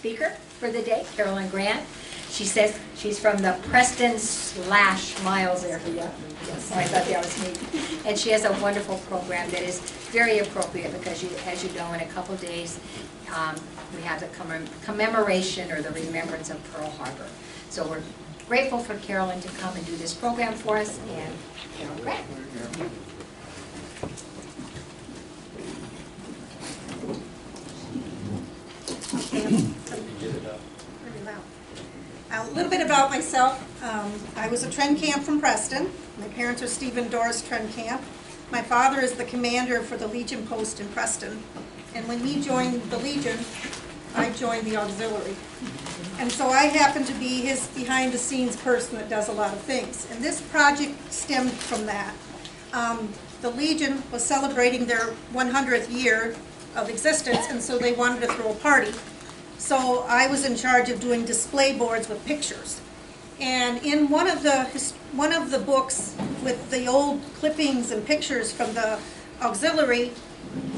speaker for the day, Carolyn Grant. She says she's from the Preston/Miles area. Yes, so I thought that was neat. And she has a wonderful program that is very appropriate because, as you know, in a couple days, we have the commemoration or the remembrance of Pearl Harbor. So we're grateful for Carolyn to come and do this program for us, and Carolyn Grant. A little bit about myself. I was a Trent Camp from Preston. My parents are Steve and Doris Trent Camp. My father is the commander for the Legion post in Preston. And when he joined the Legion, I joined the auxiliary. And so I happen to be his behind-the-scenes person that does a lot of things. And this project stemmed from that. The Legion was celebrating their 100th year of existence, and so they wanted to throw a party. So I was in charge of doing display boards with pictures. And in one of the books with the old clippings and pictures from the auxiliary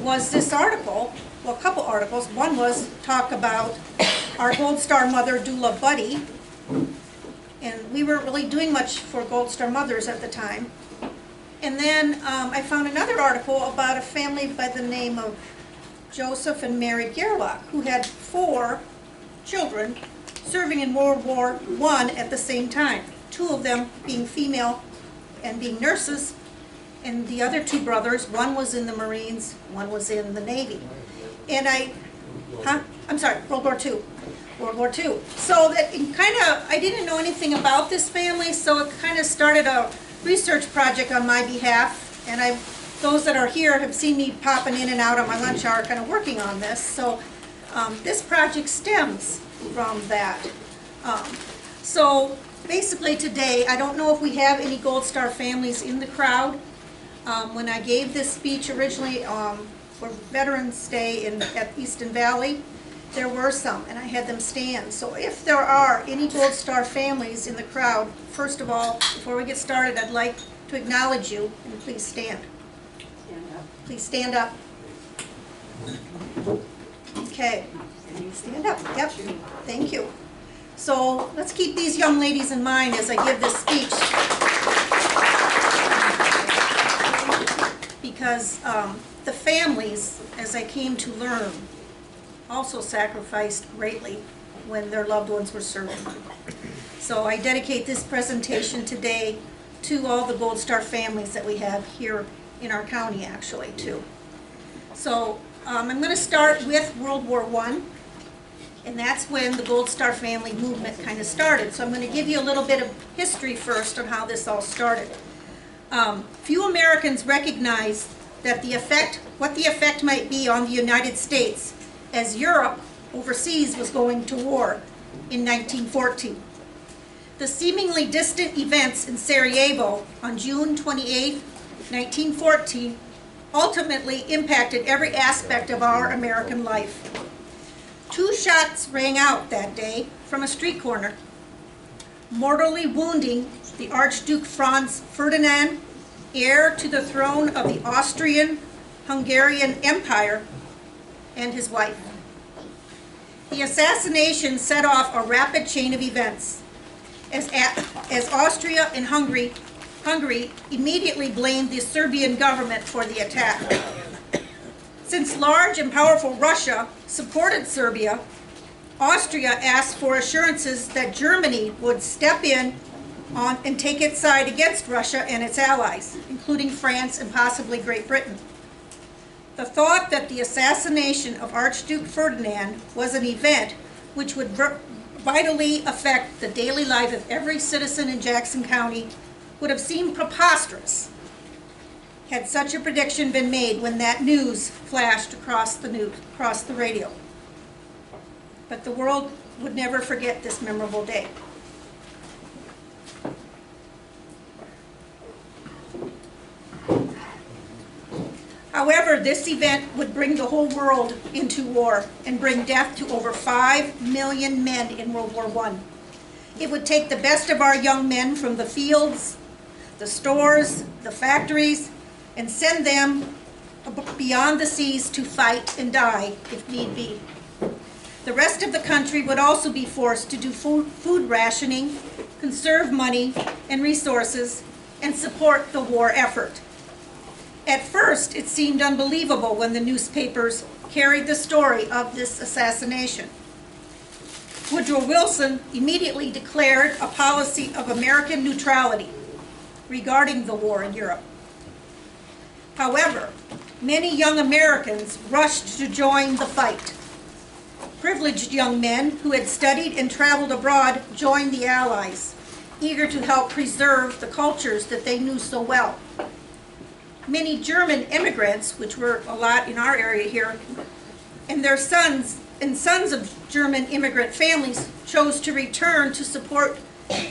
was this article, well, a couple articles. One was talk about our Gold Star mother, doula Buddy. And we weren't really doing much for Gold Star mothers at the time. And then I found another article about a family by the name of Joseph and Mary Gerlach, who had 4 children serving in World War I at the same time. 2 of them being female and being nurses, and the other 2 brothers, one was in the Marines, one was in the Navy. And World War II. World War II. So that I didn't know anything about this family, so it kind of started a research project on my behalf, and those that are here have seen me popping in and out on my lunch hour kind of working on this. So this project stems from that. So basically today, I don't know if we have any Gold Star families in the crowd. When I gave this speech originally for Veterans Day at Easton Valley, there were some, and I had them stand. So if there are any Gold Star families in the crowd, first of all, before we get started, I'd like to acknowledge you, and please stand. Please stand up. Okay. Stand up. Yep. Thank you. So let's keep these young ladies in mind as I give this speech. Because the families, as I came to learn, also sacrificed greatly when their loved ones were serving. So I dedicate this presentation today to all the Gold Star families that we have here in our county, actually, too. So I'm going to start with World War I, and that's when the Gold Star family movement kind of started. So I'm going to give you a little bit of history first on how this all started. Few Americans recognize that what the effect might be on the United States as Europe overseas was going to war in 1914. The seemingly distant events in Sarajevo on June 28, 1914 ultimately impacted every aspect of our American life. 2 shots rang out that day from a street corner, mortally wounding the Archduke Franz Ferdinand, heir to the throne of the Austrian-Hungarian Empire, and his wife. The assassination set off a rapid chain of events, as Austria and Hungary immediately blamed the Serbian government for the attack. Since large and powerful Russia supported Serbia, Austria asked for assurances that Germany would step in and take its side against Russia and its allies, including France and possibly Great Britain. The thought that the assassination of Archduke Ferdinand was an event which would vitally affect the daily life of every citizen in Jackson County would have seemed preposterous had such a prediction been made when that news flashed across the radio. But the world would never forget this memorable day. However, this event would bring the whole world into war and bring death to over 5 million men in World War I. It would take the best of our young men from the fields, the stores, the factories, and send them beyond the seas to fight and die if need be. The rest of the country would also be forced to do food rationing, conserve money and resources, and support the war effort. At first, it seemed unbelievable when the newspapers carried the story of this assassination. Woodrow Wilson immediately declared a policy of American neutrality regarding the war in Europe. However, many young Americans rushed to join the fight. Privileged young men who had studied and traveled abroad joined the Allies, eager to help preserve the cultures that they knew so well. Many German immigrants, which were a lot in our area here, and their sons of German immigrant families chose to return to support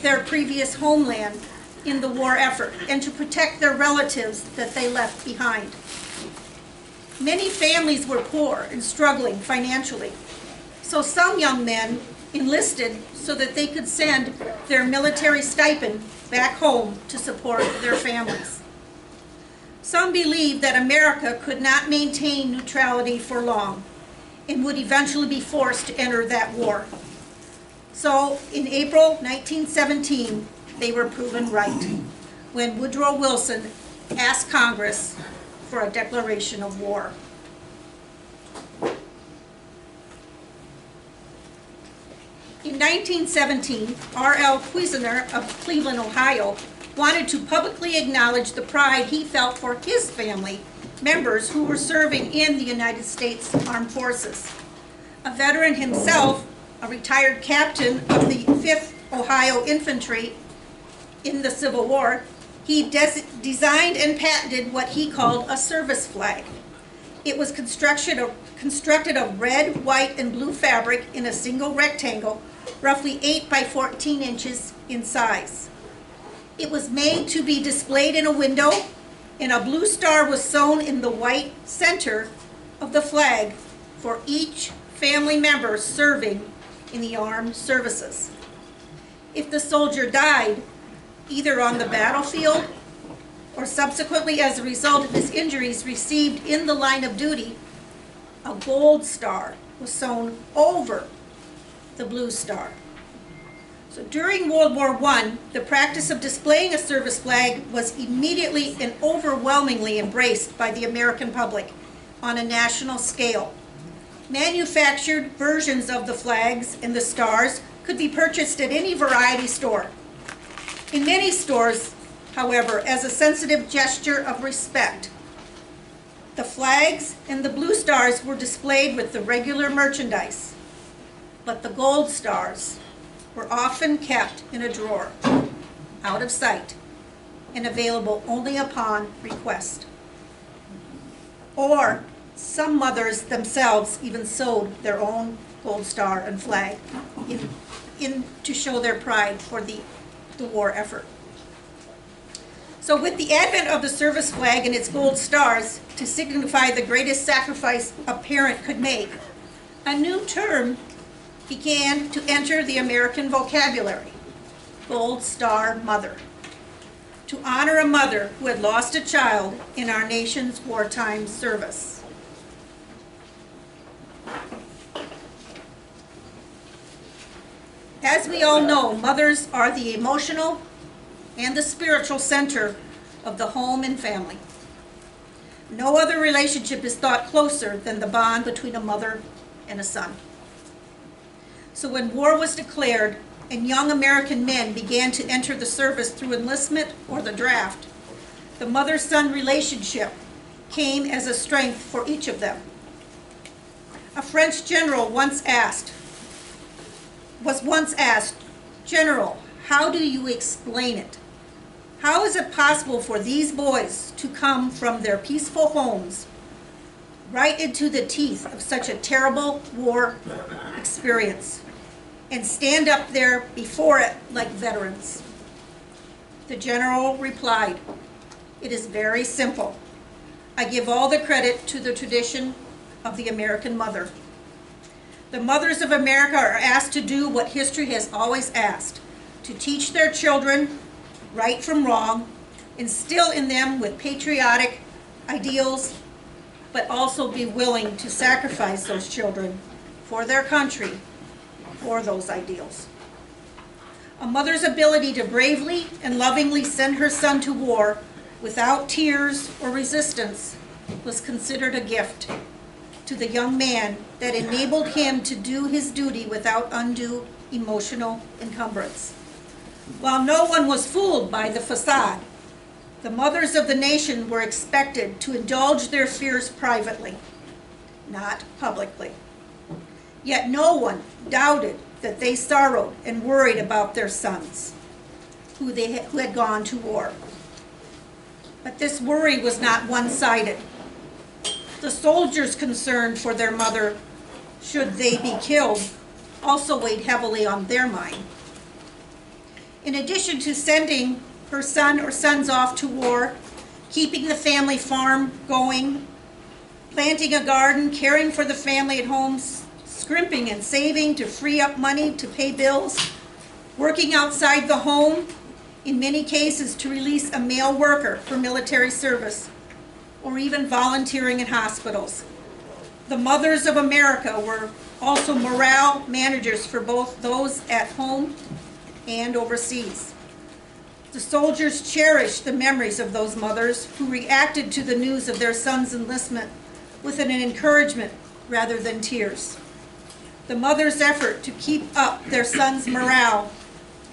their previous homeland in the war effort and to protect their relatives that they left behind. Many families were poor and struggling financially, so some young men enlisted so that they could send their military stipend back home to support their families. Some believed that America could not maintain neutrality for long and would eventually be forced to enter that war. So in April 1917, they were proven right when Woodrow Wilson asked Congress for a declaration of war. In 1917, R.L. Cuisenaire of Cleveland, Ohio, wanted to publicly acknowledge the pride he felt for his family members who were serving in the United States Armed Forces. A veteran himself, a retired captain of the 5th Ohio Infantry in the Civil War, he designed and patented what he called a service flag. It was constructed of red, white, and blue fabric in a single rectangle, roughly 8 by 14 inches in size. It was made to be displayed in a window, and a blue star was sewn in the white center of the flag for each family member serving in the armed services. If the soldier died, either on the battlefield or subsequently as a result of his injuries received in the line of duty, a gold star was sewn over the blue star. So during World War I, the practice of displaying a service flag was immediately and overwhelmingly embraced by the American public on a national scale. Manufactured versions of the flags and the stars could be purchased at any variety store. In many stores, however, as a sensitive gesture of respect, the flags and the blue stars were displayed with the regular merchandise, but the gold stars were often kept in a drawer, out of sight, and available only upon request. Or some mothers themselves even sewed their own gold star and flag in to show their pride for the war effort. So with the advent of the service flag and its gold stars to signify the greatest sacrifice a parent could make, a new term began to enter the American vocabulary: Gold Star Mother, to honor a mother who had lost a child in our nation's wartime service. As we all know, mothers are the emotional and the spiritual center of the home and family. No other relationship is thought closer than the bond between a mother and a son. So when war was declared and young American men began to enter the service through enlistment or the draft, the mother-son relationship came as a strength for each of them. A French general was once asked, "General, how do you explain it? How is it possible for these boys to come from their peaceful homes right into the teeth of such a terrible war experience and stand up there before it like veterans?" The general replied, "It is very simple. I give all the credit to the tradition of the American mother. The mothers of America are asked to do what history has always asked, to teach their children right from wrong, instill in them with patriotic ideals, but also be willing to sacrifice those children for their country, for those ideals. A mother's ability to bravely and lovingly send her son to war without tears or resistance was considered a gift to the young man that enabled him to do his duty without undue emotional encumbrance. While no one was fooled by the facade, the mothers of the nation were expected to indulge their fears privately, not publicly. Yet no one doubted that they sorrowed and worried about their sons, who had gone to war. But this worry was not one-sided. The soldiers concerned for their mother, should they be killed, also weighed heavily on their mind. In addition to sending her son or sons off to war, keeping the family farm going, planting a garden, caring for the family at home, scrimping and saving to free up money to pay bills, working outside the home, in many cases to release a male worker for military service, or even volunteering in hospitals. The mothers of America were also morale managers for both those at home and overseas. The soldiers cherished the memories of those mothers who reacted to the news of their son's enlistment with an encouragement rather than tears. The mothers' effort to keep up their son's morale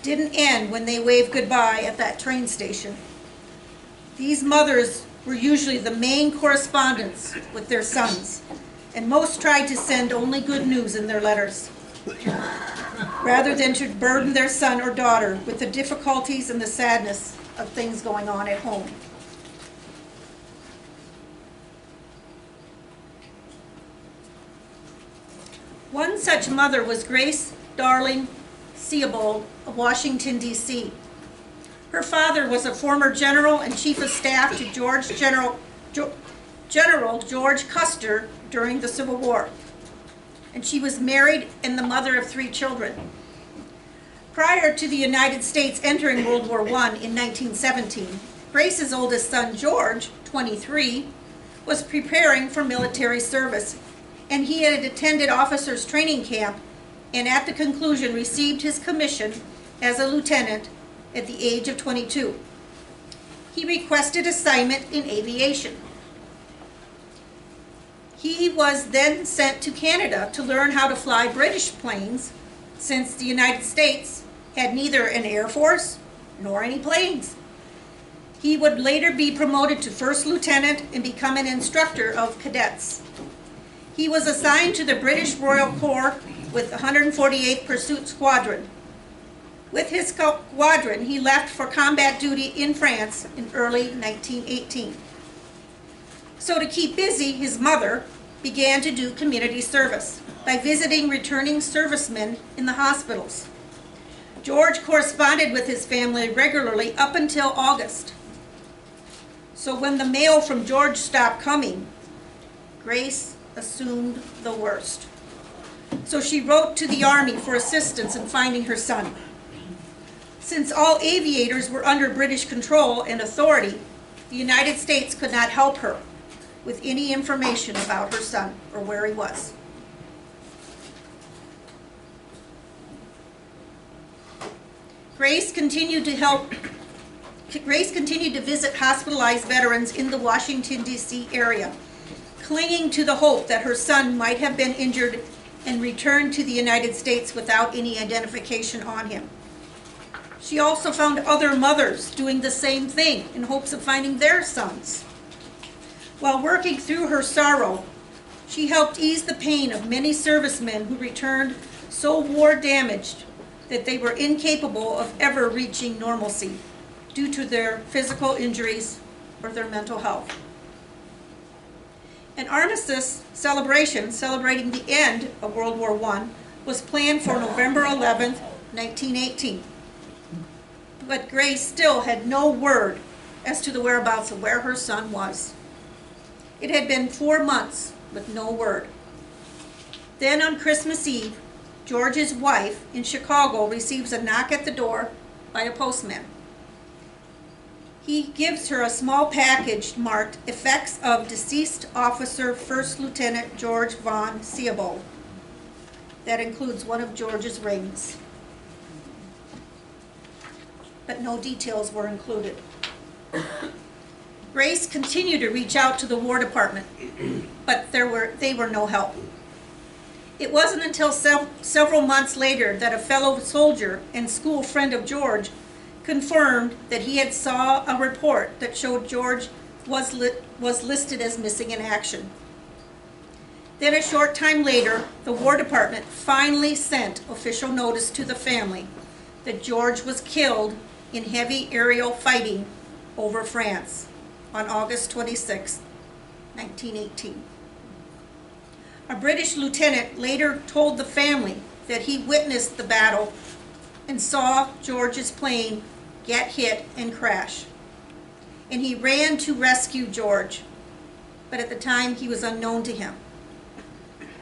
didn't end when they waved goodbye at that train station. These mothers were usually the main correspondents with their sons, and most tried to send only good news in their letters, rather than to burden their son or daughter with the difficulties and the sadness of things going on at home. One such mother was Grace Darling Seabold of Washington, D.C. Her father was a former general and chief of staff to General George Custer during the Civil War, and she was married and the mother of 3 children. Prior to the United States entering World War I in 1917, Grace's oldest son, George, 23, was preparing for military service, and he had attended officers' training camp and at the conclusion received his commission as a lieutenant at the age of 22. He requested assignment in aviation. He was then sent to Canada to learn how to fly British planes, since the United States had neither an air force nor any planes. He would later be promoted to first lieutenant and become an instructor of cadets. He was assigned to the British Royal Corps with the 148th Pursuit Squadron. With his squadron, he left for combat duty in France in early 1918. So to keep busy, his mother began to do community service by visiting returning servicemen in the hospitals. George corresponded with his family regularly up until August. So when the mail from George stopped coming, Grace assumed the worst. So she wrote to the Army for assistance in finding her son. Since all aviators were under British control and authority, the United States could not help her with any information about her son or where he was. Grace continued to visit hospitalized veterans in the Washington, D.C. area, clinging to the hope that her son might have been injured and returned to the United States without any identification on him. She also found other mothers doing the same thing in hopes of finding their sons. While working through her sorrow, she helped ease the pain of many servicemen who returned so war-damaged that they were incapable of ever reaching normalcy due to their physical injuries or their mental health. An armistice celebration celebrating the end of World War I was planned for November 11, 1918. But Grace still had no word as to the whereabouts of where her son was. It had been 4 months with no word. Then on Christmas Eve, George's wife in Chicago receives a knock at the door by a postman. He gives her a small package marked "Effects of Deceased Officer First Lieutenant George von Seabold." That includes one of George's rings. But no details were included. Grace continued to reach out to the War Department, but they were no help. It wasn't until several months later that a fellow soldier and school friend of George confirmed that he had saw a report that showed George was listed as missing in action. Then a short time later, the War Department finally sent official notice to the family that George was killed in heavy aerial fighting over France on August 26, 1918. A British lieutenant later told the family that he witnessed the battle and saw George's plane get hit and crash. And he ran to rescue George, but at the time he was unknown to him.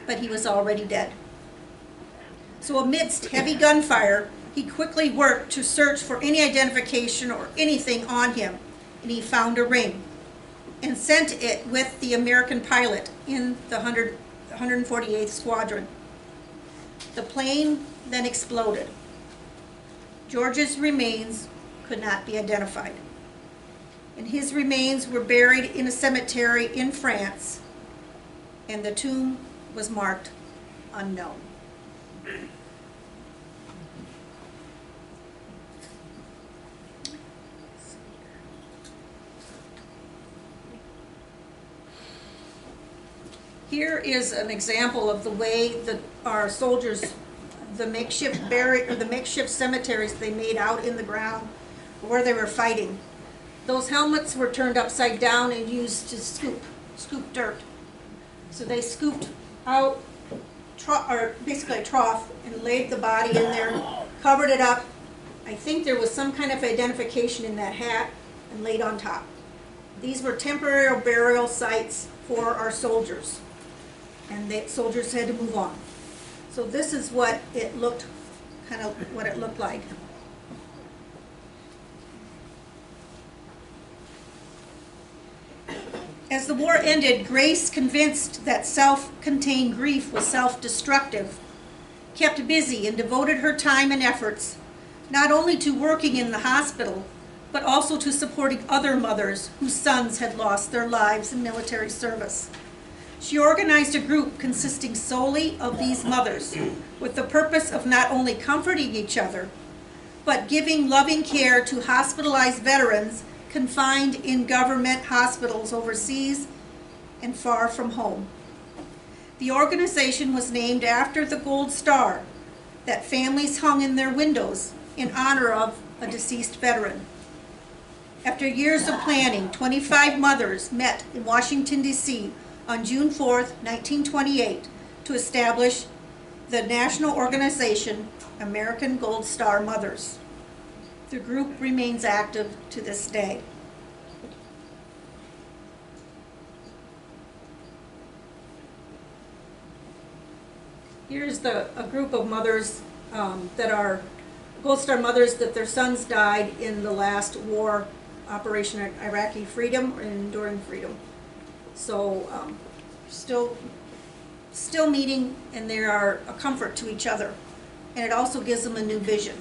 But he was already dead. So amidst heavy gunfire, he quickly worked to search for any identification or anything on him, and he found a ring and sent it with the American pilot in the 148th Squadron. The plane then exploded. George's remains could not be identified, and his remains were buried in a cemetery in France, and the tomb was marked unknown. Here is an example of the way that our soldiers, the makeshift cemeteries they made out in the ground where they were fighting. Those helmets were turned upside down and used to scoop dirt. So they scooped out, basically a trough, and laid the body in there, covered it up. I think there was some kind of identification in that hat, and laid on top. These were temporary burial sites for our soldiers, and the soldiers had to move on. So this is what it looked, what it looked like. As the war ended, Grace, convinced that self-contained grief was self-destructive, kept busy and devoted her time and efforts not only to working in the hospital, but also to supporting other mothers whose sons had lost their lives in military service. She organized a group consisting solely of these mothers with the purpose of not only comforting each other, but giving loving care to hospitalized veterans confined in government hospitals overseas and far from home. The organization was named after the gold star that families hung in their windows in honor of a deceased veteran. After years of planning, 25 mothers met in Washington, D.C. on June 4, 1928, to establish the national organization, American Gold Star Mothers. The group remains active to this day. Here's a group of mothers that are Gold Star mothers that their sons died in the last war, Operation Iraqi Freedom, or Enduring Freedom. So still meeting, and they are a comfort to each other. And it also gives them a new vision.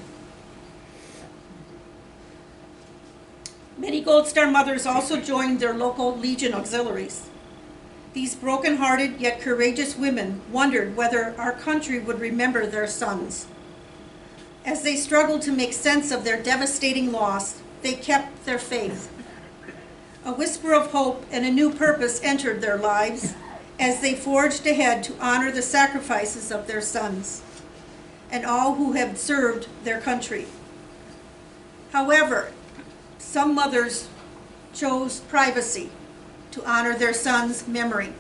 Many Gold Star mothers also joined their local Legion auxiliaries. These broken-hearted yet courageous women wondered whether our country would remember their sons. As they struggled to make sense of their devastating loss, they kept their faith. A whisper of hope and a new purpose entered their lives as they forged ahead to honor the sacrifices of their sons and all who have served their country. However, some mothers chose privacy to honor their son's memory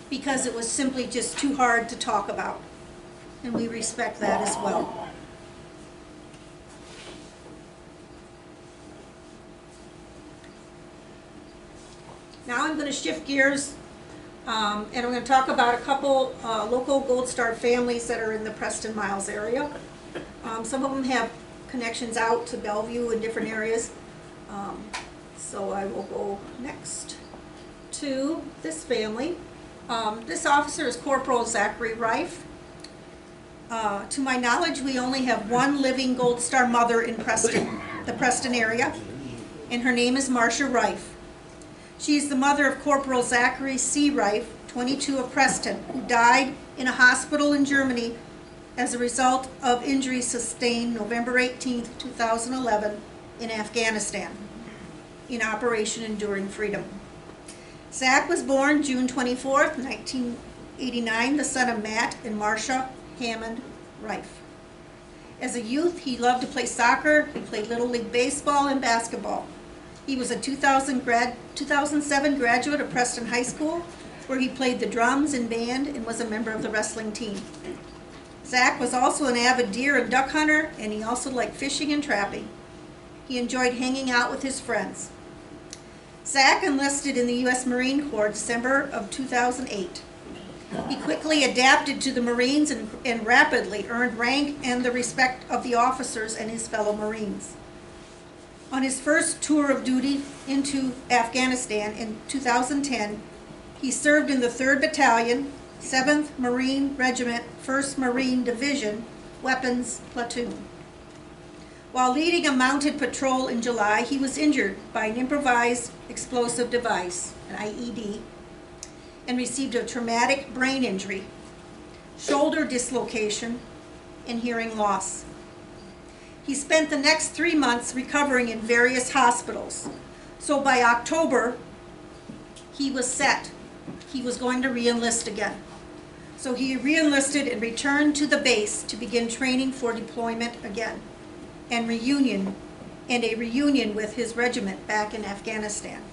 because it was simply just too hard to talk about, and we respect that as well. Now I'm going to shift gears and I'm going to talk about a couple local Gold Star families that are in the Preston Miles area. Some of them have connections out to Bellevue and different areas. So I will go next to this family. This officer is Corporal Zachary Reif. To my knowledge, we only have one living Gold Star mother in Preston, the Preston area, and her name is Marcia Reif. She is the mother of Corporal Zachary C. Reif, 22 of Preston, who died in a hospital in Germany as a result of injuries sustained November 18, 2011 in Afghanistan in Operation Enduring Freedom. Zach was born June 24, 1989, the son of Matt and Marcia Hammond Reif. As a youth, he loved to play soccer. He played Little League baseball and basketball. He was a 2007 graduate of Preston High School, where he played the drums and band and was a member of the wrestling team. Zach was also an avid deer and duck hunter, and he also liked fishing and trapping. He enjoyed hanging out with his friends. Zach enlisted in the U.S. Marine Corps December of 2008. He quickly adapted to the Marines and rapidly earned rank and the respect of the officers and his fellow Marines. On his first tour of duty into Afghanistan in 2010, he served in the 3rd Battalion, 7th Marine Regiment, 1st Marine Division, Weapons Platoon. While leading a mounted patrol in July, he was injured by an improvised explosive device, an IED, and received a traumatic brain injury, shoulder dislocation, and hearing loss. He spent the next 3 months recovering in various hospitals. So by October, he was set. He was going to re-enlist again. So he re-enlisted and returned to the base to begin training for deployment again, and a reunion with his regiment back in Afghanistan.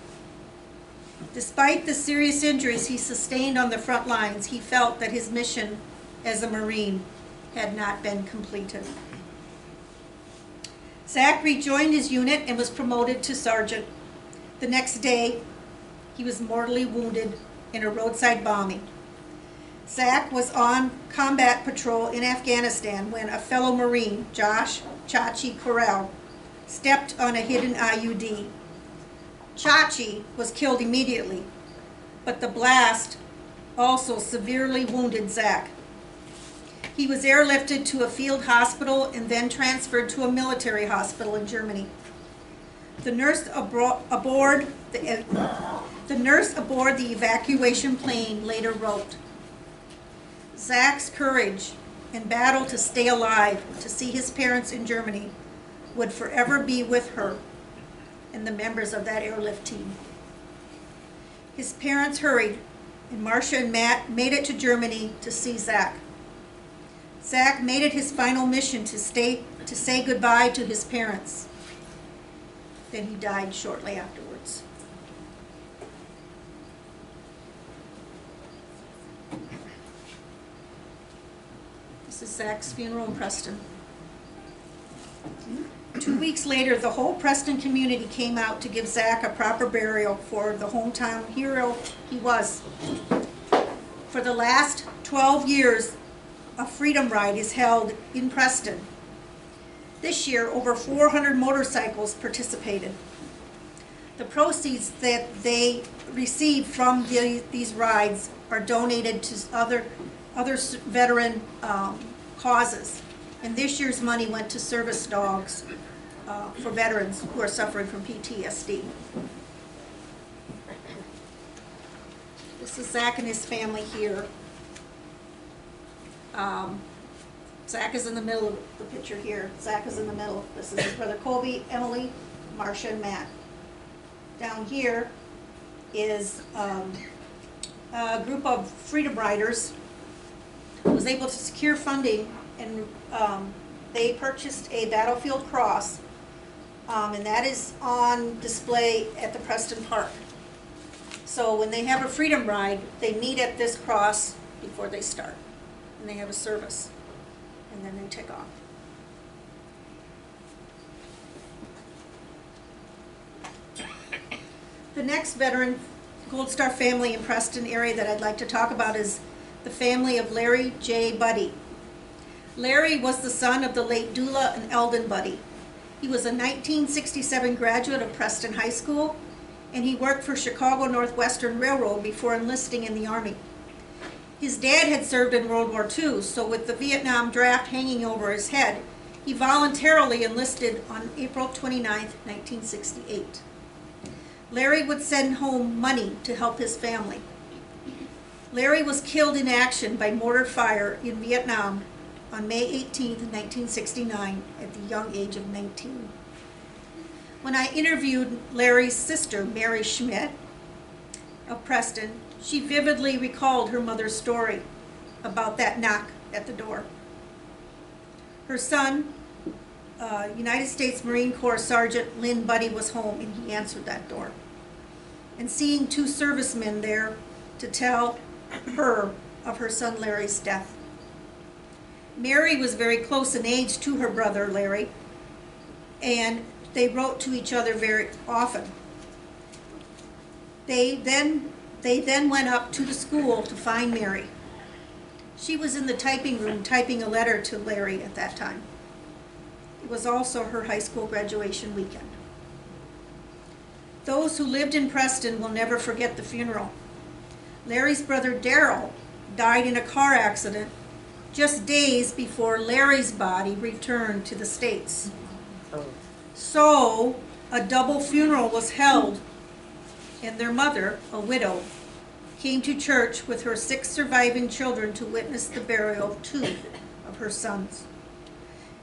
Despite the serious injuries he sustained on the front lines, he felt that his mission as a Marine had not been completed. Zach rejoined his unit and was promoted to sergeant. The next day, he was mortally wounded in a roadside bombing. Zach was on combat patrol in Afghanistan when a fellow Marine, Josh Chachi Corral, stepped on a hidden IUD. Chachi was killed immediately, but the blast also severely wounded Zach. He was airlifted to a field hospital and then transferred to a military hospital in Germany. The nurse aboard the evacuation plane later wrote, "Zach's courage and battle to stay alive to see his parents in Germany would forever be with her and the members of that airlift team." His parents hurried, and Marcia and Matt made it to Germany to see Zach. Zach made it his final mission to say goodbye to his parents. Then he died shortly afterwards. This is Zach's funeral in Preston. 2 weeks later, the whole Preston community came out to give Zach a proper burial for the hometown hero he was. For the last 12 years, a freedom ride is held in Preston. This year, over 400 motorcycles participated. The proceeds that they receive from these rides are donated to other veteran causes. And this year's money went to service dogs for veterans who are suffering from PTSD. This is Zach and his family here. Zach is in the middle of the picture here. Zach is in the middle. This is his brother Colby, Emily, Marcia, and Matt. Down here is a group of freedom riders who was able to secure funding, and they purchased a battlefield cross, and that is on display at the Preston Park. So when they have a freedom ride, they meet at this cross before they start, and they have a service, and then they take off. The next veteran Gold Star family in Preston area that I'd like to talk about is the family of Larry J. Buddy. Larry was the son of the late Dula and Eldon Buddy. He was a 1967 graduate of Preston High School, and he worked for Chicago Northwestern Railroad before enlisting in the Army. His dad had served in World War II, so with the Vietnam draft hanging over his head, he voluntarily enlisted on April 29, 1968. Larry would send home money to help his family. Larry was killed in action by mortar fire in Vietnam on May 18, 1969, at the young age of 19. When I interviewed Larry's sister, Mary Schmidt of Preston, she vividly recalled her mother's story about that knock at the door. Her son, United States Marine Corps Sergeant Lynn Buddy, was home, and he answered that door. And seeing two servicemen there to tell her of her son Larry's death. Mary was very close in age to her brother Larry, and they wrote to each other very often. They then went up to the school to find Mary. She was in the typing room typing a letter to Larry at that time. It was also her high school graduation weekend. Those who lived in Preston will never forget the funeral. Larry's brother Daryl died in a car accident just days before Larry's body returned to the States. So a double funeral was held, and their mother, a widow, came to church with her 6 surviving children to witness the burial of 2 of her sons.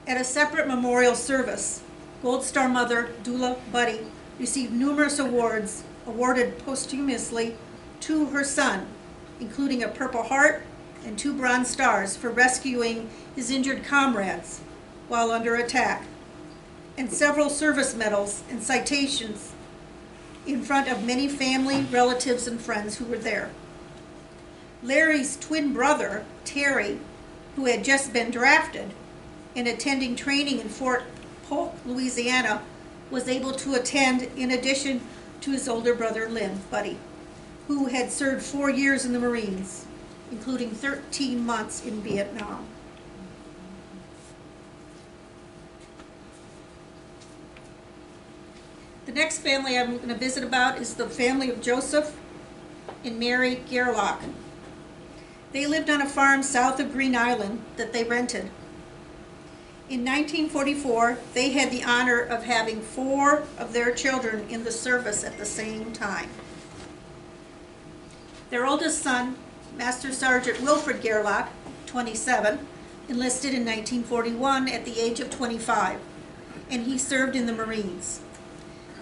At a separate memorial service, Gold Star mother Dula Buddy received numerous awards awarded posthumously to her son, including a Purple Heart and 2 Bronze Stars for rescuing his injured comrades while under attack, and several service medals and citations in front of many family, relatives, and friends who were there. Larry's twin brother, Terry, who had just been drafted and attending training in Fort Polk, Louisiana, was able to attend in addition to his older brother, Lynn Buddy, who had served 4 years in the Marines, including 13 months in Vietnam. The next family I'm going to visit about is the family of Joseph and Mary Gerlach. They lived on a farm south of Green Island that they rented. In 1944, they had the honor of having 4 of their children in the service at the same time. Their oldest son, Master Sergeant Wilfred Gerlach, 27, enlisted in 1941 at the age of 25, and he served in the Marines.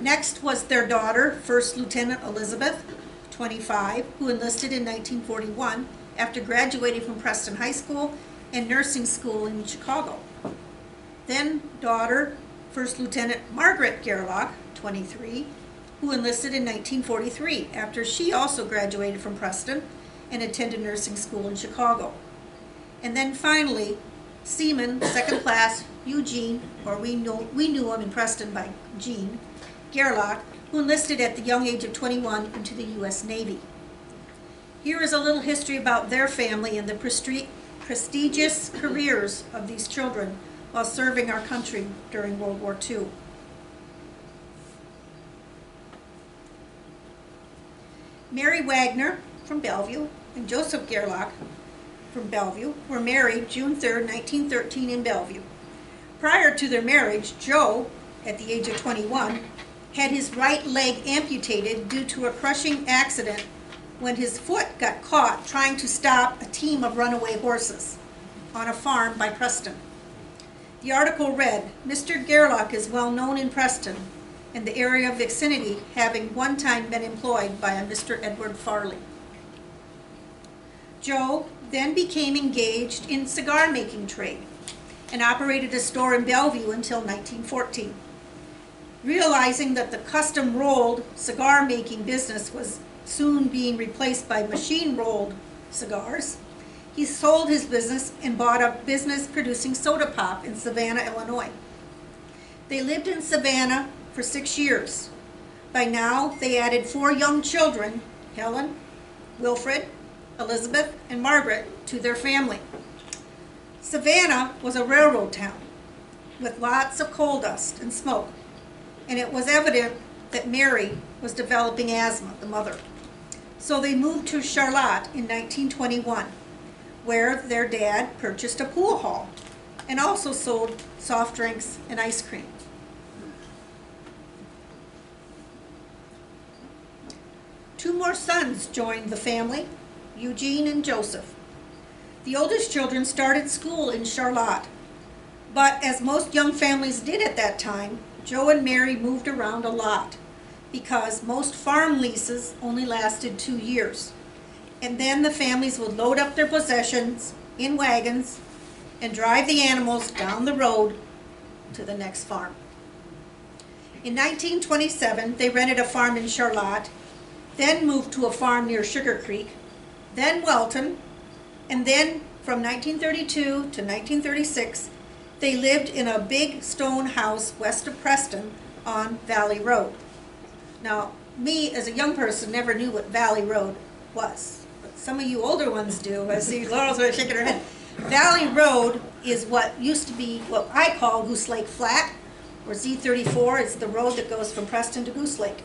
Next was their daughter, First Lieutenant Elizabeth, 25, who enlisted in 1941 after graduating from Preston High School and nursing school in Chicago. Then daughter, First Lieutenant Margaret Gerlach, 23, who enlisted in 1943 after she also graduated from Preston and attended nursing school in Chicago. And then finally, Seaman, second class, Eugene, or we knew him in Preston by Gene, Gerlach, who enlisted at the young age of 21 into the U.S. Navy. Here is a little history about their family and the prestigious careers of these children while serving our country during World War II. Mary Wagner from Bellevue and Joseph Gerlach from Bellevue were married June 3, 1913 in Bellevue. Prior to their marriage, Joe, at the age of 21, had his right leg amputated due to a crushing accident when his foot got caught trying to stop a team of runaway horses on a farm by Preston. The article read, "Mr. Gerlach is well known in Preston and the area vicinity, having one time been employed by a Mr. Edward Farley." Joe then became engaged in cigar making trade and operated a store in Bellevue until 1914. Realizing that the custom rolled cigar making business was soon being replaced by machine rolled cigars, he sold his business and bought a business producing soda pop in Savannah, Illinois. They lived in Savannah for 6 years. By now, they added 4 young children, Helen, Wilfred, Elizabeth, and Margaret, to their family. Savannah was a railroad town with lots of coal dust and smoke, and it was evident that Mary was developing asthma, the mother. So they moved to Charlotte in 1921, where their dad purchased a pool hall and also sold soft drinks and ice cream. Two more sons joined the family, Eugene and Joseph. The oldest children started school in Charlotte, but as most young families did at that time, Joe and Mary moved around a lot because most farm leases only lasted 2 years. And then the families would load up their possessions in wagons and drive the animals down the road to the next farm. In 1927, they rented a farm in Charlotte, then moved to a farm near Sugar Creek, then Welton, and then from 1932 to 1936, they lived in a big stone house west of Preston on Valley Road. Now, me as a young person never knew what Valley Road was, but some of you older ones do. I see Laurel's really shaking her head. Valley Road is what used to be what I call Goose Lake Flat, or Z34 is the road that goes from Preston to Goose Lake.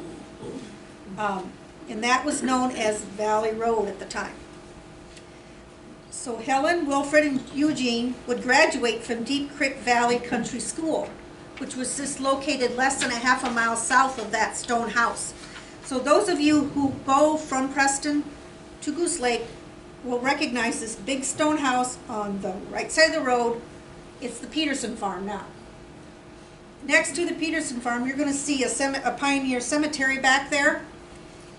And that was known as Valley Road at the time. So Helen, Wilfred, and Eugene would graduate from Deep Creek Valley Country School, which was just located less than a half a mile south of that stone house. So those of you who go from Preston to Goose Lake will recognize this big stone house on the right side of the road. It's the Peterson farm now. Next to the Peterson farm, you're going to see a pioneer cemetery back there.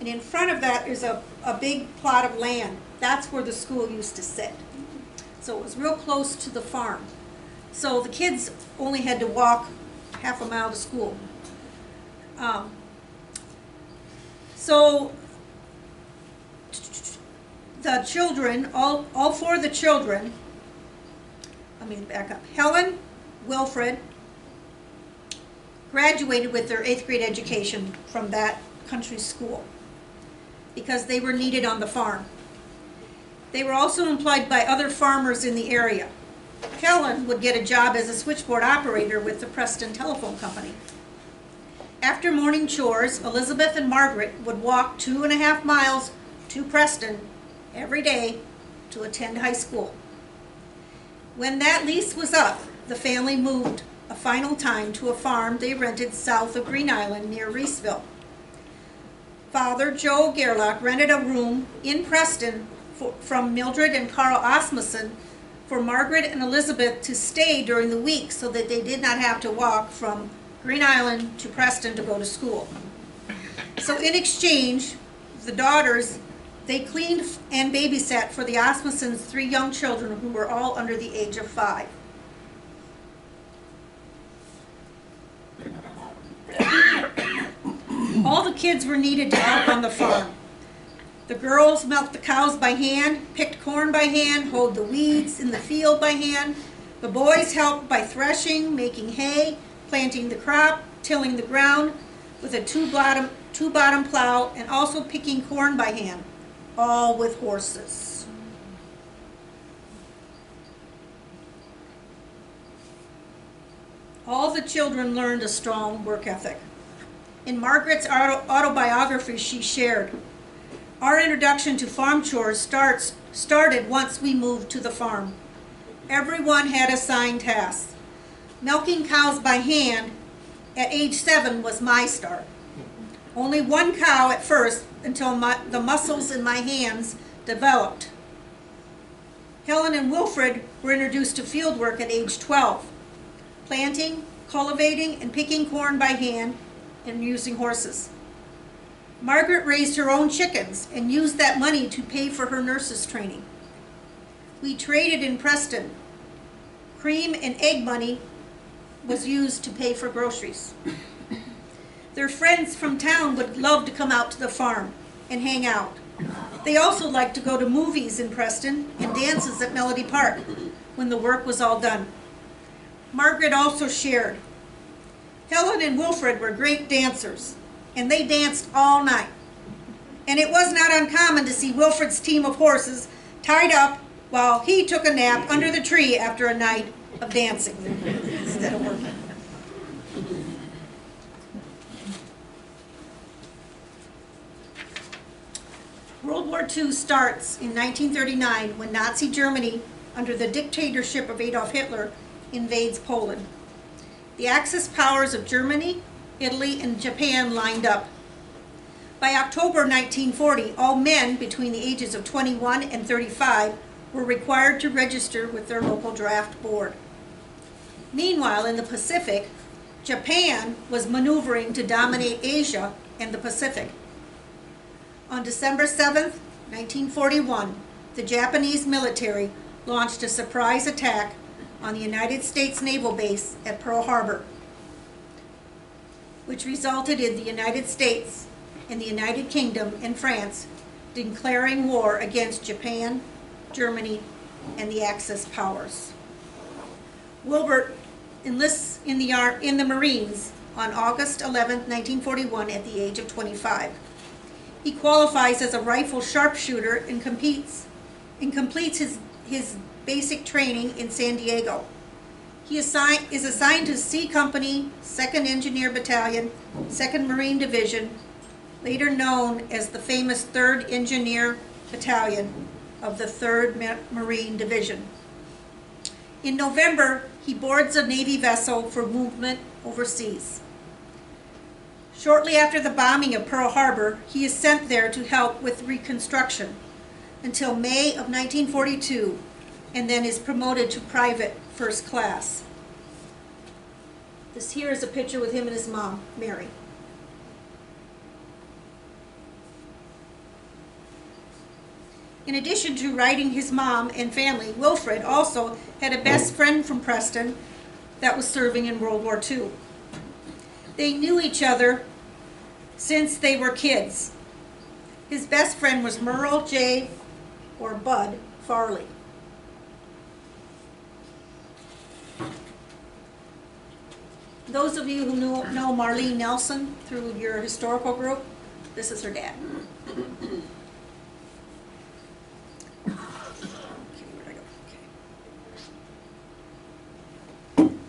And in front of that is a big plot of land. That's where the school used to sit. So it was real close to the farm. So the kids only had to walk half a mile to school. So the children, all four of the children, let me back up. Helen, Wilfred, graduated with their 8th grade education from that country school because they were needed on the farm. They were also employed by other farmers in the area. Helen would get a job as a switchboard operator with the Preston Telephone Company. After morning chores, Elizabeth and Margaret would walk 2.5 miles to Preston every day to attend high school. When that lease was up, the family moved a final time to a farm they rented south of Green Island near Reeseville. Father Joe Gerlach rented a room in Preston from Mildred and Carl Asmussen for Margaret and Elizabeth to stay during the week so that they did not have to walk from Green Island to Preston to go to school. So in exchange, the daughters, they cleaned and babysat for the Asmussens' 3 young children who were all under the age of 5. All the kids were needed to help on the farm. The girls milked the cows by hand, picked corn by hand, hoed the weeds in the field by hand. The boys helped by threshing, making hay, planting the crop, tilling the ground with a two-bottom plow, and also picking corn by hand, all with horses. All the children learned a strong work ethic. In Margaret's autobiography, she shared, "Our introduction to farm chores started once we moved to the farm. Everyone had assigned tasks. Milking cows by hand at age 7 was my start. Only 1 cow at first until the muscles in my hands developed. Helen and Wilfred were introduced to field work at age 12, planting, cultivating, and picking corn by hand and using horses. Margaret raised her own chickens and used that money to pay for her nurse's training. We traded in Preston. Cream and egg money was used to pay for groceries. Their friends from town would love to come out to the farm and hang out. They also liked to go to movies in Preston and dances at Melody Park when the work was all done. Margaret also shared, Helen and Wilfred were great dancers, and they danced all night. And it was not uncommon to see Wilfred's team of horses tied up while he took a nap under the tree after a night of dancing instead of working. World War II starts in 1939 when Nazi Germany, under the dictatorship of Adolf Hitler, invades Poland. The Axis powers of Germany, Italy, and Japan lined up. By October 1940, all men between the ages of 21 and 35 were required to register with their local draft board. Meanwhile, in the Pacific, Japan was maneuvering to dominate Asia and the Pacific. On December 7, 1941, the Japanese military launched a surprise attack on the United States Naval Base at Pearl Harbor, which resulted in the United States and the United Kingdom and France declaring war against Japan, Germany, and the Axis powers. Wilbert enlists in the Marines on August 11, 1941 at the age of 25. He qualifies as a rifle sharpshooter and completes his basic training in San Diego. He is assigned to C Company, 2nd Engineer Battalion, 2nd Marine Division, later known as the famous 3rd Engineer Battalion of the 3rd Marine Division. In November, he boards a Navy vessel for movement overseas. Shortly after the bombing of Pearl Harbor, he is sent there to help with reconstruction until May of 1942, and then is promoted to private first class. This here is a picture with him and his mom, Mary. In addition to writing his mom and family, Wilfred also had a best friend from Preston that was serving in World War II. They knew each other since they were kids. His best friend was Merle J. or Bud Farley. Those of you who know Marlene Nelson through your historical group, this is her dad.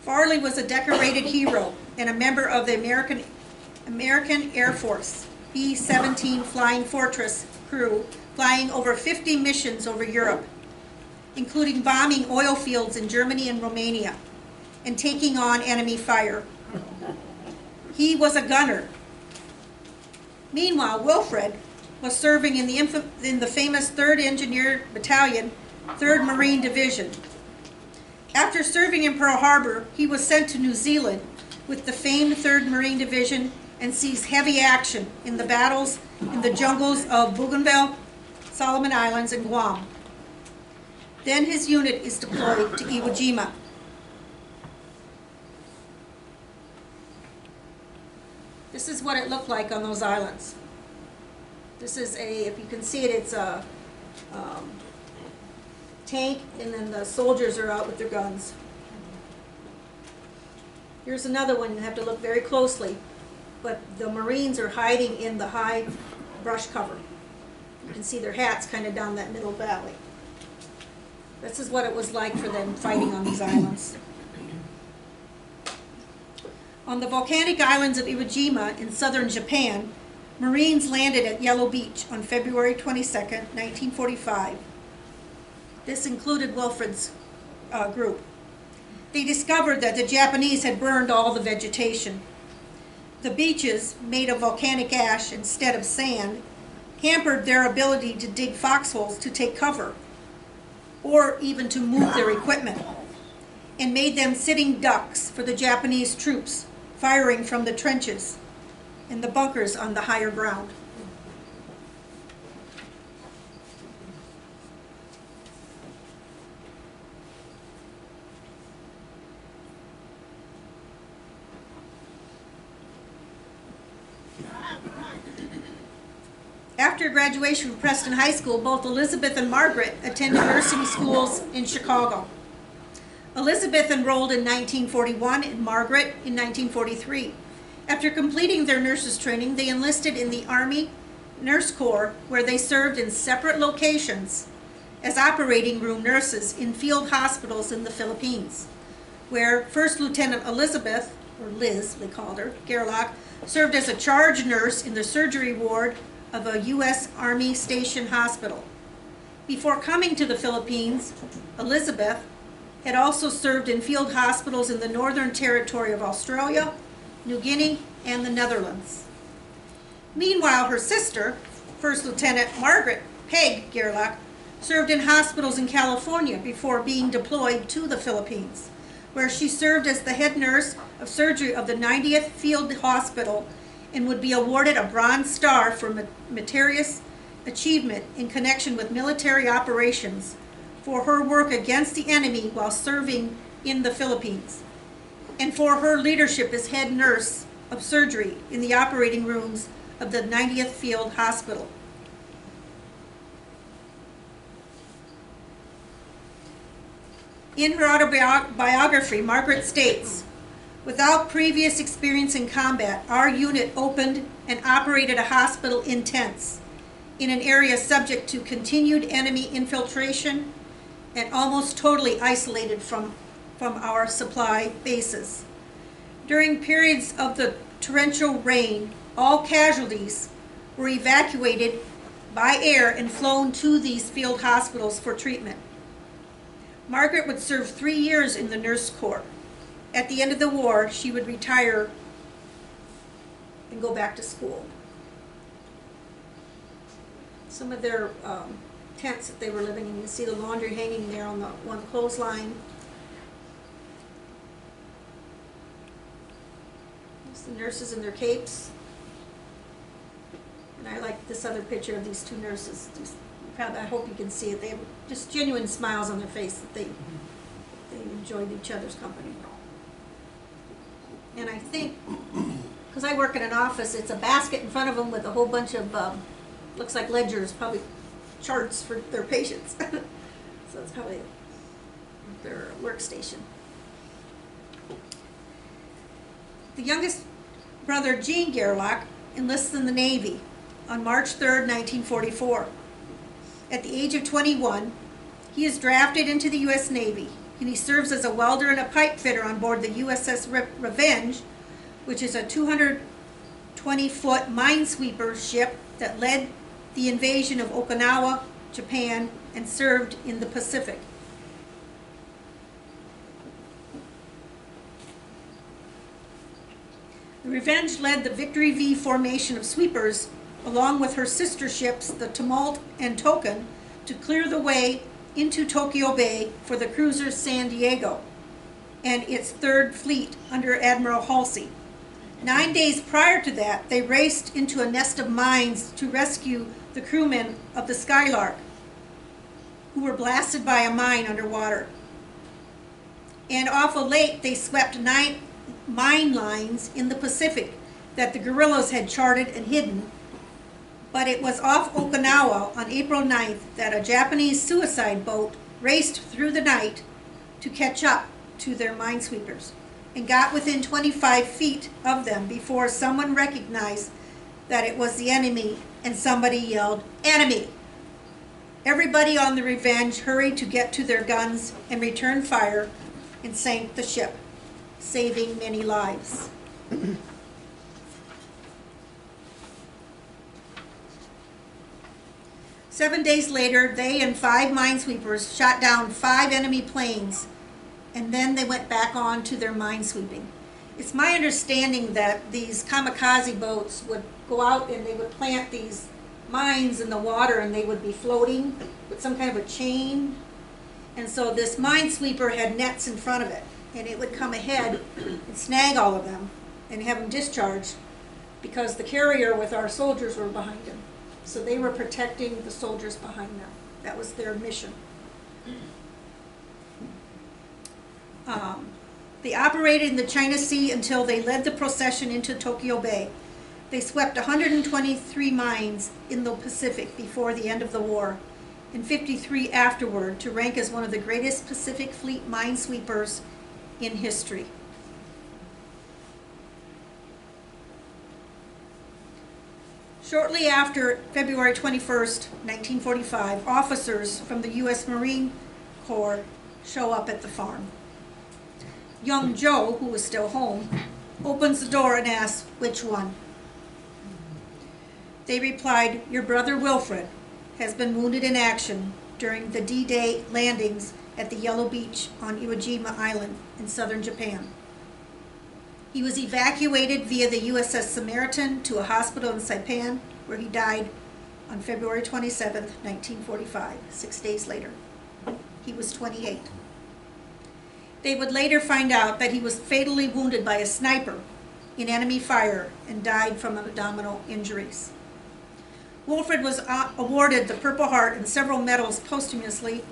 Farley was a decorated hero and a member of the American Air Force B-17 Flying Fortress crew, flying over 50 missions over Europe, including bombing oil fields in Germany and Romania and taking on enemy fire. He was a gunner. Meanwhile, Wilfred was serving in the famous 3rd Engineer Battalion, 3rd Marine Division. After serving in Pearl Harbor, he was sent to New Zealand with the famed 3rd Marine Division and sees heavy action in the battles in the jungles of Bougainville, Solomon Islands, and Guam. Then his unit is deployed to Iwo Jima. This is what it looked like on those islands. This is if you can see it, it's a tank, and then the soldiers are out with their guns. Here's another one. You have to look very closely, but the Marines are hiding in the high brush cover. You can see their hats kind of down that middle valley. This is what it was like for them fighting on these islands. On the volcanic islands of Iwo Jima in southern Japan, Marines landed at Yellow Beach on February 22nd, 1945. This included Wilfred's group. They discovered that the Japanese had burned all the vegetation. The beaches, made of volcanic ash instead of sand, hampered their ability to dig foxholes to take cover, or even to move their equipment, and made them sitting ducks for the Japanese troops firing from the trenches and the bunkers on the higher ground. After graduation from Preston High School, both Elizabeth and Margaret attended nursing schools in Chicago. Elizabeth enrolled in 1941 and Margaret in 1943. After completing their nurses training, they enlisted in the Army Nurse Corps, where they served in separate locations as operating room nurses in field hospitals in the Philippines, where First Lieutenant Elizabeth, or Liz they called her, Gerlach, served as a charge nurse in the surgery ward of a U.S. Army Station hospital. Before coming to the Philippines, Elizabeth had also served in field hospitals in the Northern Territory of Australia, New Guinea, and the Netherlands. Meanwhile, her sister, First Lieutenant Margaret Peg Gerlach, served in hospitals in California before being deployed to the Philippines, where she served as the head nurse of surgery of the 90th Field Hospital and would be awarded a Bronze Star for meritorious achievement in connection with military operations for her work against the enemy while serving in the Philippines, and for her leadership as head nurse of surgery in the operating rooms of the 90th Field Hospital. In her autobiography, Margaret states, "Without previous experience in combat, our unit opened and operated a hospital in tents in an area subject to continued enemy infiltration and almost totally isolated from our supply bases. During periods of the torrential rain, all casualties were evacuated by air and flown to these field hospitals for treatment." Margaret would serve 3 years in the Nurse Corps. At the end of the war, she would retire and go back to school. Some of their tents that they were living in, you see the laundry hanging there on the one clothesline. There's the nurses in their capes. And I like this other picture of these two nurses. I hope you can see it. They have just genuine smiles on their face that they enjoyed each other's company. And I think, because I work in an office, it's a basket in front of them with a whole bunch of, looks like ledgers, probably charts for their patients. So it's probably their workstation. The youngest brother, Gene Gerlach, enlists in the Navy on March 3rd, 1944. At the age of 21, he is drafted into the U.S. Navy, and he serves as a welder and a pipe fitter on board the USS Revenge, which is a 220-foot minesweeper ship that led the invasion of Okinawa, Japan, and served in the Pacific. The Revenge led the Victory V formation of sweepers along with her sister ships, the Tumult and Token, to clear the way into Tokyo Bay for the cruiser San Diego and its Third Fleet under Admiral Halsey. 9 days prior to that, they raced into a nest of mines to rescue the crewmen of the Skylark, who were blasted by a mine underwater. And off a lake, they swept 9 mine lines in the Pacific that the guerrillas had charted and hidden. But it was off Okinawa on April 9th that a Japanese suicide boat raced through the night to catch up to their minesweepers and got within 25 feet of them before someone recognized that it was the enemy and somebody yelled, "Enemy!" Everybody on the Revenge hurried to get to their guns and return fire and sank the ship, saving many lives. 7 days later, they and 5 minesweepers shot down 5 enemy planes, and then they went back on to their minesweeping. It's my understanding that these kamikaze boats would go out and they would plant these mines in the water and they would be floating with some kind of a chain. And so this minesweeper had nets in front of it, and it would come ahead and snag all of them and have them discharged because the carrier with our soldiers were behind him. So they were protecting the soldiers behind them. That was their mission. They operated in the China Sea until they led the procession into Tokyo Bay. They swept 123 mines in the Pacific before the end of the war, and 53 afterward, to rank as one of the greatest Pacific Fleet minesweepers in history. Shortly after February 21st, 1945, officers from the U.S. Marine Corps show up at the farm. Young Joe, who was still home, opens the door and asks, "Which one?" They replied, "Your brother Wilfred has been wounded in action during the D-Day landings at the Yellow Beach on Iwo Jima Island in southern Japan. He was evacuated via the USS Samaritan to a hospital in Saipan, where he died on February 27, 1945, 6 days later. He was 28. They would later find out that he was fatally wounded by a sniper in enemy fire and died from abdominal injuries. Wilfred was awarded the Purple Heart and several medals posthumously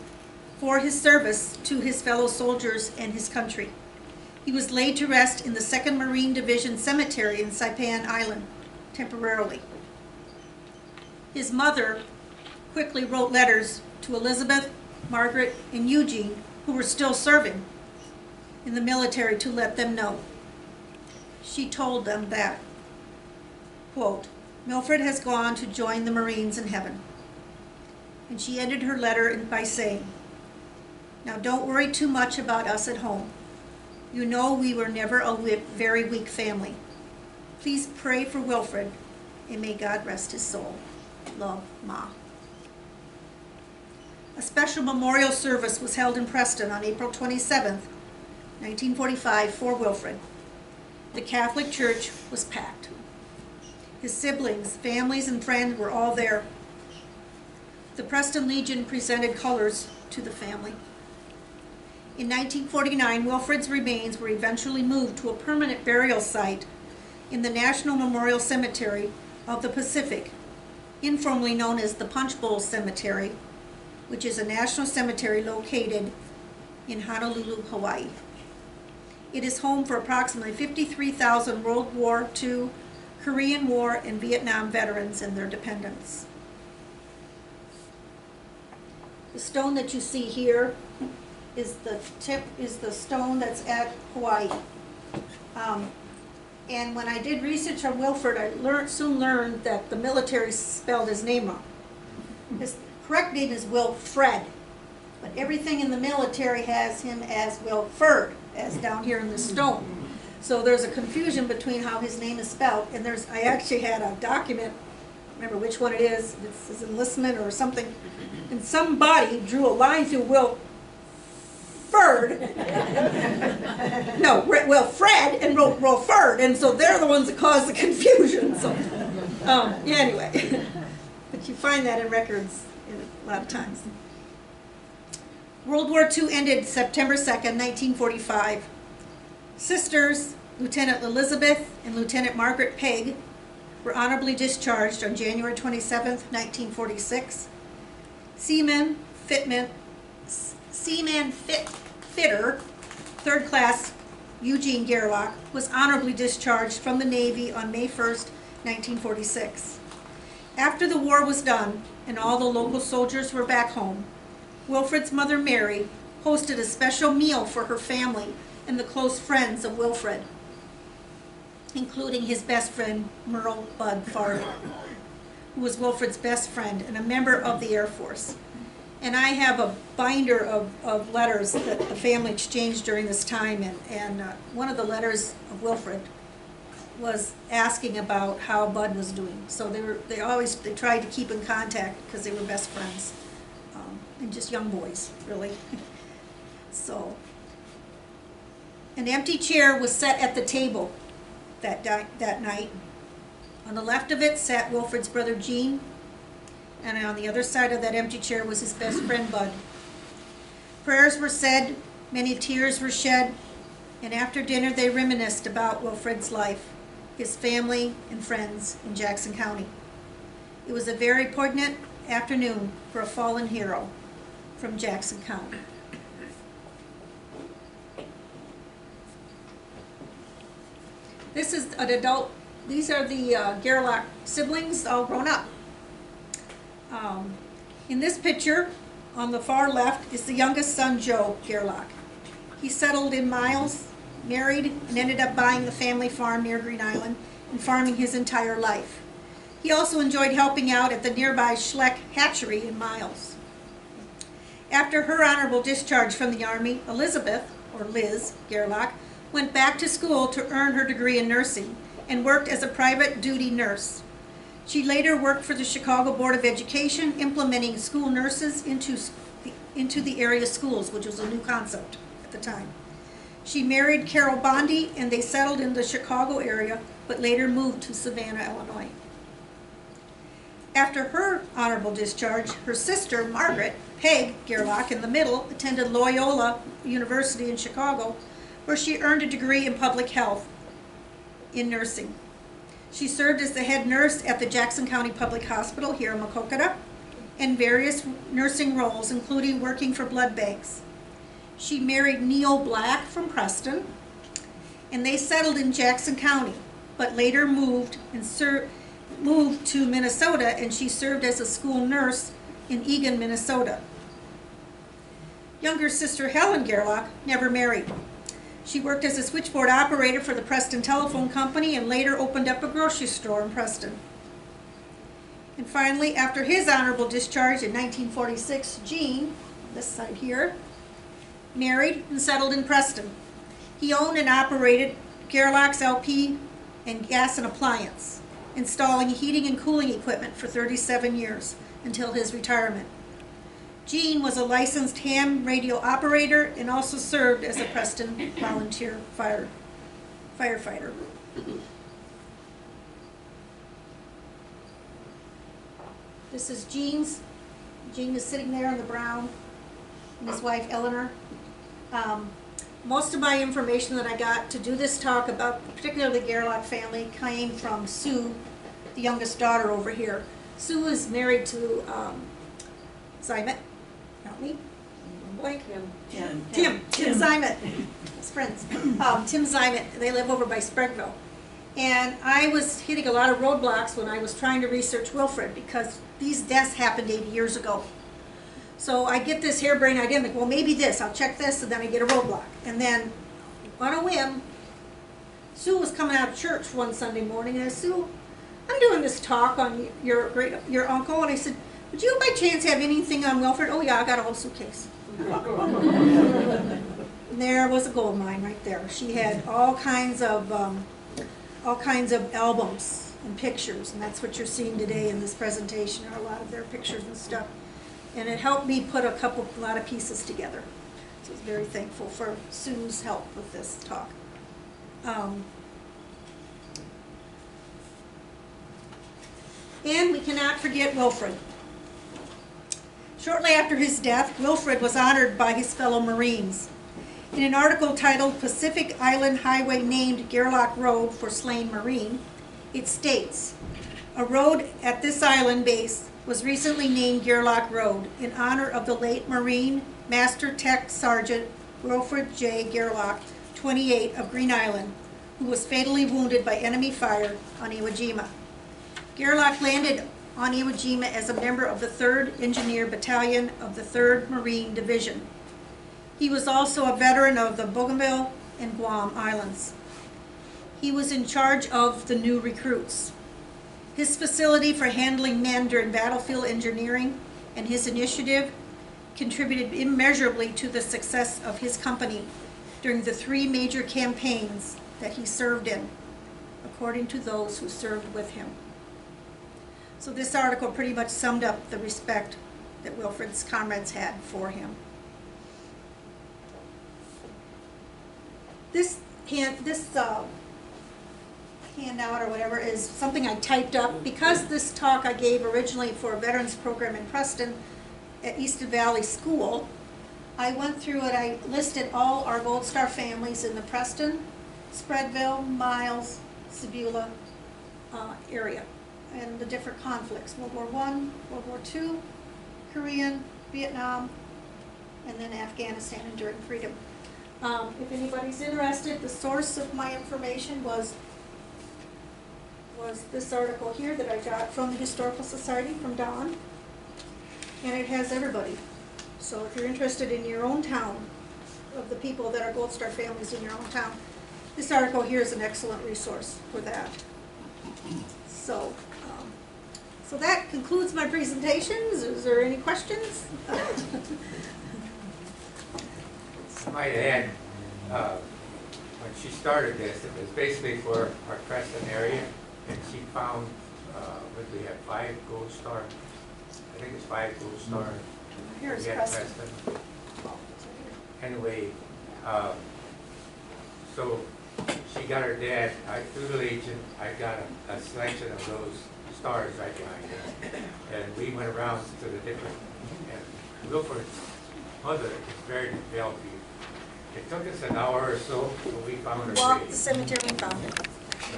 for his service to his fellow soldiers and his country. He was laid to rest in the 2nd Marine Division Cemetery in Saipan Island, temporarily. His mother quickly wrote letters to Elizabeth, Margaret, and Eugene, who were still serving in the military, to let them know. She told them that, quote, "Wilfred has gone to join the Marines in heaven." And she ended her letter by saying, "Now don't worry too much about us at home. You know we were never a very weak family. Please pray for Wilfred, and may God rest his soul. Love, Ma." A special memorial service was held in Preston on April 27, 1945, for Wilfred. The Catholic Church was packed. His siblings, families, and friends were all there. The Preston Legion presented colors to the family. In 1949, Wilfred's remains were eventually moved to a permanent burial site in the National Memorial Cemetery of the Pacific, informally known as the Punch Bowl Cemetery, which is a national cemetery located in Honolulu, Hawaii. It is home for approximately 53,000 World War II, Korean War, and Vietnam veterans and their dependents. The stone that you see here is the stone that's at Hawaii. And when I did research on Wilfred, I soon learned that the military spelled his name wrong. His correct name is Wilfred, but everything in the military has him as Wilfred, as down here in the stone. So there's a confusion between how his name is spelled, and I actually had a document, I don't remember which one it is, it's his enlistment or something, and somebody drew a line through Wilfred, Wilfred, and wrote Wilfred, and so they're the ones that caused the confusion. So, yeah, anyway, but you find that in records a lot of times. World War II ended September 2nd, 1945. Sisters, Lieutenant Elizabeth and Lieutenant Margaret Pegg, were honorably discharged on January 27th, 1946. Seaman Fitter, 3rd class Eugene Gerlach, was honorably discharged from the Navy on May 1st, 1946. After the war was done and all the local soldiers were back home, Wilfred's mother, Mary, hosted a special meal for her family and the close friends of Wilfred, including his best friend, Merle Bud Farley, who was Wilfred's best friend and a member of the Air Force. And I have a binder of letters that the family exchanged during this time, and one of the letters of Wilfred was asking about how Bud was doing. So they tried to keep in contact because they were best friends, and just young boys, really. So, an empty chair was set at the table that night. On the left of it sat Wilfred's brother Gene, and on the other side of that empty chair was his best friend Bud. Prayers were said, many tears were shed, and after dinner they reminisced about Wilfred's life, his family and friends in Jackson County. It was a very poignant afternoon for a fallen hero from Jackson County. This is an adult, these are the Gerlach siblings, all grown up. In this picture, on the far left, is the youngest son, Joe Gerlach. He settled in Miles, married, and ended up buying the family farm near Green Island and farming his entire life. He also enjoyed helping out at the nearby Schleck hatchery in Miles. After her honorable discharge from the Army, Elizabeth, or Liz Gerlach, went back to school to earn her degree in nursing and worked as a private duty nurse. She later worked for the Chicago Board of Education, implementing school nurses into the area schools, which was a new concept at the time. She married Carol Bondi, and they settled in the Chicago area, but later moved to Savannah, Illinois. After her honorable discharge, her sister, Margaret Peg Gerlach, in the middle, attended Loyola University in Chicago, where she earned a degree in public health in nursing. She served as the head nurse at the Jackson County Public Hospital here in Maquoketa, in various nursing roles, including working for blood banks. She married Neil Black from Preston, and they settled in Jackson County, but later moved to Minnesota, and she served as a school nurse in Eagan, Minnesota. Younger sister Helen Gerlach never married. She worked as a switchboard operator for the Preston Telephone Company and later opened up a grocery store in Preston. And finally, after his honorable discharge in 1946, Gene, this side here, married and settled in Preston. He owned and operated Gerlach's LP and Gas and Appliance, installing heating and cooling equipment for 37 years until his retirement. Gene was a licensed ham radio operator and also served as a Preston volunteer firefighter. This is Gene's. Gene is sitting there in the brown, and his wife Eleanor. Most of my information that I got to do this talk about, particularly the Gerlach family, came from Sue, the youngest daughter over here. Sue is married to Zymet, not me, blank. Tim Zymet, his friends. Tim Zymet, they live over by Spragueville. And I was hitting a lot of roadblocks when I was trying to research Wilfred, because these deaths happened 80 years ago. So I get this harebrained idea, I'm like, well, maybe this, I'll check this, and then I get a roadblock. And then, on a whim, Sue was coming out of church one Sunday morning, and I said, Sue, I'm doing this talk on your uncle, and I said, would you by chance have anything on Wilfred? Oh yeah, I got a whole suitcase. And there was a gold mine right there. She had all kinds of albums and pictures, and that's what you're seeing today in this presentation, are a lot of their pictures and stuff. And it helped me put a lot of pieces together. So I was very thankful for Sue's help with this talk. And we cannot forget Wilfred. Shortly after his death, Wilfred was honored by his fellow Marines. In an article titled Pacific Island Highway Named Gerlach Road for Slain Marine, it states, a road at this island base was recently named Gerlach Road in honor of the late Marine Master Tech Sergeant Wilfred J. Gerlach, 28, of Green Island, who was fatally wounded by enemy fire on Iwo Jima. Gerlach landed on Iwo Jima as a member of the 3rd Engineer Battalion of the 3rd Marine Division. He was also a veteran of the Bougainville and Guam Islands. He was in charge of the new recruits. His facility for handling men during battlefield engineering and his initiative contributed immeasurably to the success of his company during the 3 major campaigns that he served in, according to those who served with him. So this article pretty much summed up the respect that Wilfred's comrades had for him. This handout or whatever is something I typed up because this talk I gave originally for a veterans program in Preston at Easton Valley School. I went through it, I listed all our Gold Star families in the Preston, Spragueville, Miles, Sebula area and the different conflicts, World War I, World War II, Korean, Vietnam, and then Afghanistan enduring freedom. If anybody's interested, the source of my information was this article here that I got from the Historical Society from Don, and it has everybody. So if you're interested in your own town, of the people that are Gold Star families in your own town, this article here is an excellent resource for that. So, so that concludes my presentations. Is there any questions? I might add, when she started this, it was basically for our Preston area, and she found what we have, 5 gold star, I think it's 5 gold star. Here's We had Preston. Anyway, so she got her dad, through the Legion, I got a selection of those stars right behind her. And we went around to the different, and looked for mother, it's buried in Bellevue. It took us an hour or so, but we found her Walked the grave. cemetery and found it.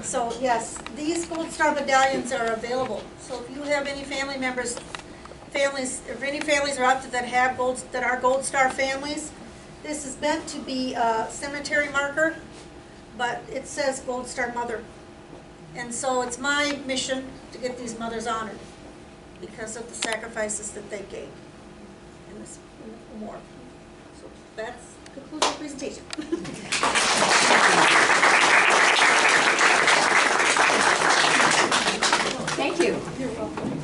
So yes, these Gold Star medallions are available. So if you have any family members, if any families are out there that have that are Gold Star families, this is meant to be a cemetery marker, but it says Gold Star Mother. And so it's my mission to get these mothers honored because of the sacrifices that they gave in this war. So that concludes the presentation. Thank you. You're welcome.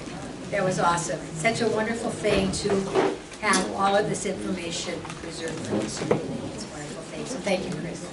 That was awesome. Such a wonderful thing to have all of this information preserved for us. It's a wonderful thing. So thank you, Chris.